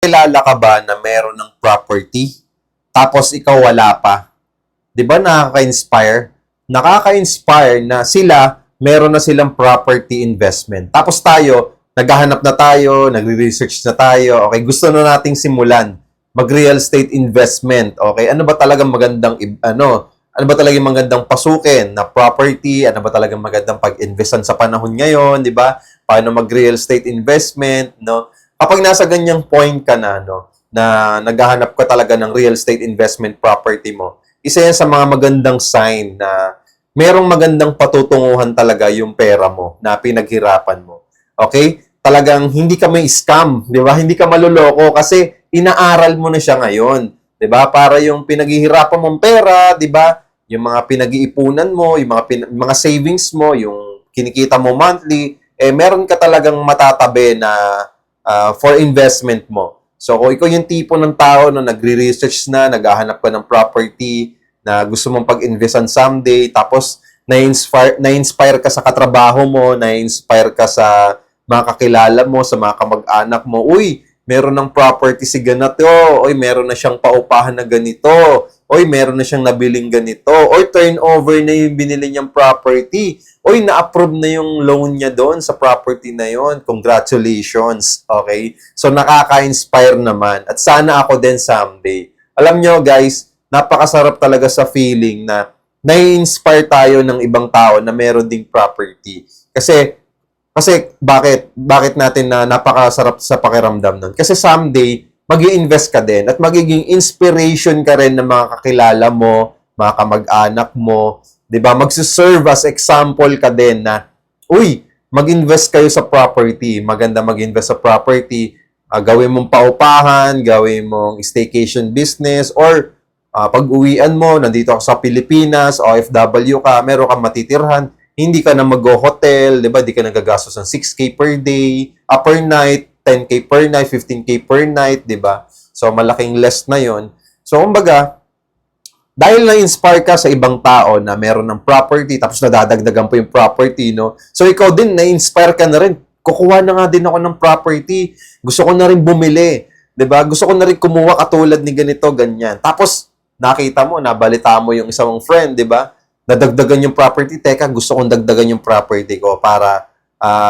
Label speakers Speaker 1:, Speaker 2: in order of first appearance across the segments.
Speaker 1: Kilala ka ba na meron ng property, tapos ikaw wala pa? 'Di ba nakaka-inspire? Nakaka-inspire na sila, meron na silang property investment. Tapos tayo, naghahanap na tayo, nagre-research na tayo, okay, gusto na nating simulan mag-real estate investment, okay? Ano ba talagang magandang, ano ba talagang magandang pasukin na property? Ano ba talagang magandang pag-investan sa panahon ngayon, 'di ba? Paano mag-real estate investment, no? Kapag nasa ganyang point ka na, no, na naghahanap ka talaga ng real estate investment property mo, isa yan sa mga magandang sign na merong magandang patutunguhan talaga yung pera mo na pinaghirapan mo. Okay? Talagang hindi ka may scam, di ba? Hindi ka maluloko kasi inaaral mo na siya ngayon. Di ba? Para yung pinaghihirapan mong pera, di ba? Yung mga pinag-iipunan mo, yung mga savings mo, yung kinikita mo monthly, meron ka talagang matatabi na for investment mo. So, kung ikaw yung tipo ng tao na nagre-research na, naghahanap ka ng property, na gusto mong pag-investan someday, tapos na-inspire ka sa katrabaho mo, na-inspire ka sa mga kakilala mo, sa mga kamag-anak mo, uy, meron ng property si ganito, uy, meron na siyang paupahan na ganito, uy, meron na siyang nabiling ganito, uy, turnover na yung binili niyang property, uy, na-approve na yung loan niya doon sa property na yon. Congratulations, okay? So, nakaka-inspire naman. At sana ako din someday. Alam nyo, guys, napakasarap talaga sa feeling na nai-inspire tayo ng ibang tao na meron ding property. Kasi bakit natin na napakasarap sa pakiramdam nun? Kasi someday, mag-i-invest ka din at magiging inspiration ka rin ng mga kakilala mo, mga kamag-anak mo, 'di ba? Magse-serve as example ka din na, uy, mag-invest kayo sa property. Maganda mag-invest sa property. Gawin mong paupahan, gawin mong staycation business, or pag-uwian mo, nandito ka sa Pilipinas, OFW ka, meron kang matitirhan, hindi ka na mag-hotel, 'di ba? Di ka nagagastos ng 6K per day, per night, 10K per night, 15K per night, 'di ba? So malaking less na 'yon. So kumbaga, dahil na-inspire ka sa ibang tao na meron ng property, tapos nadadagdagan po yung property, no? So ikaw din, na-inspire ka na rin. Kukuha na nga din ako ng property. Gusto ko na rin bumili, 'di ba? Gusto ko na rin kumuha katulad ni ganito, ganyan. Tapos nakita mo, nabalita mo yung isang friend, 'di ba? Nadagdagan yung property, teka, gusto kong dagdagan yung property ko para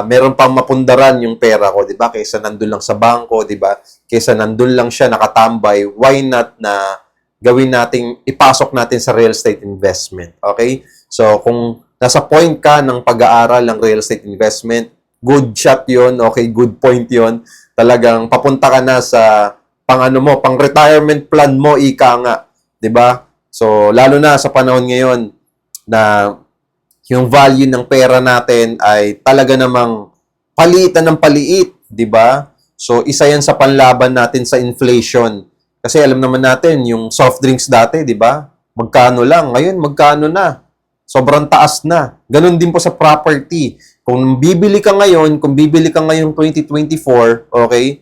Speaker 1: meron pang mapundaran yung pera ko, 'di ba? Kaysa nandun lang sa bangko, 'di ba? Kaysa nandun lang siya nakatambay, why not na gawin nating ipasok natin sa real estate investment, okay? So, kung nasa point ka ng pag-aaral ng real estate investment, good shot 'yon, okay? Good point 'yon. Talagang papunta ka na sa pang retirement plan mo, ika nga, 'di ba? So, lalo na sa panahon ngayon na yung value ng pera natin ay talaga namang palitan ng paliit, 'di ba? So, isa 'yan sa panlaban natin sa inflation. Kasi alam naman natin, yung soft drinks dati, 'di ba? Magkano lang, ngayon magkano na? Sobrang taas na. Ganon din po sa property. Kung bibili ka ngayon 2024, okay?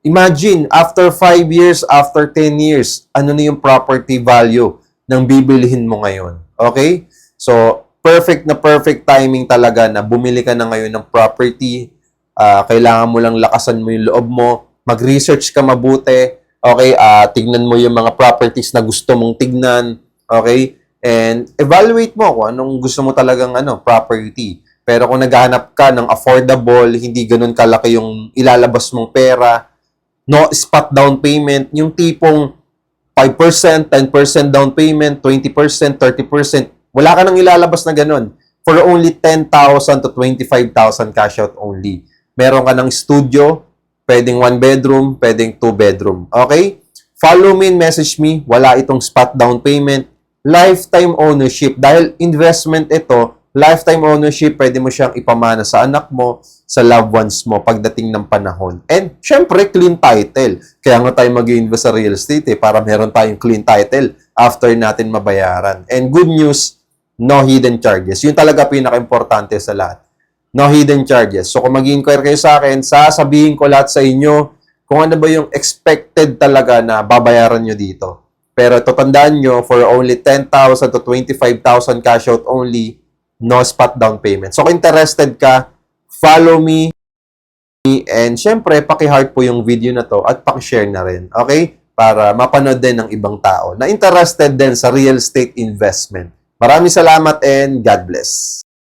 Speaker 1: Imagine, after 5 years, after 10 years, ano na yung property value ng bibilihin mo ngayon. Okay? So, perfect timing talaga na bumili ka na ngayon ng property. Kailangan mo lang lakasan mo yung loob mo. Mag-research ka mabuti. Okay? Tignan mo yung mga properties na gusto mong tignan. Okay? And evaluate mo kung anong gusto mo talagang property. Pero kung naghahanap ka ng affordable, hindi ganun kalaki yung ilalabas mong pera, no spot down payment, yung tipong 5%, 10% down payment, 20%, 30%, wala ka nang ilalabas na ganun. For only 10,000 to 25,000 cash out only. Meron ka ng studio, pwedeng 1 bedroom, pwedeng 2 bedroom. Okay? Follow me and message me. Wala itong spot down payment. Lifetime ownership. Dahil investment ito, lifetime ownership, pwede mo siyang ipamana sa anak mo, sa loved ones mo pagdating ng panahon. And, syempre, clean title. Kaya nga tayo mag-i-invest sa real estate para meron tayong clean title after natin mabayaran. And good news, no hidden charges. Yun talaga pinaka-importante sa lahat. No hidden charges. So, kung mag-inquire kayo sa akin, sasabihin ko lahat sa inyo kung ano ba yung expected talaga na babayaran nyo dito. Pero tandaan nyo, for only 10,000 to 25,000 cash out only, no spot down payment. So, kung interested ka, follow me. And syempre, paki-heart po yung video na to at paki-share na rin. Okay? Para mapanood din ng ibang tao na interested din sa real estate investment. Maraming salamat and God bless.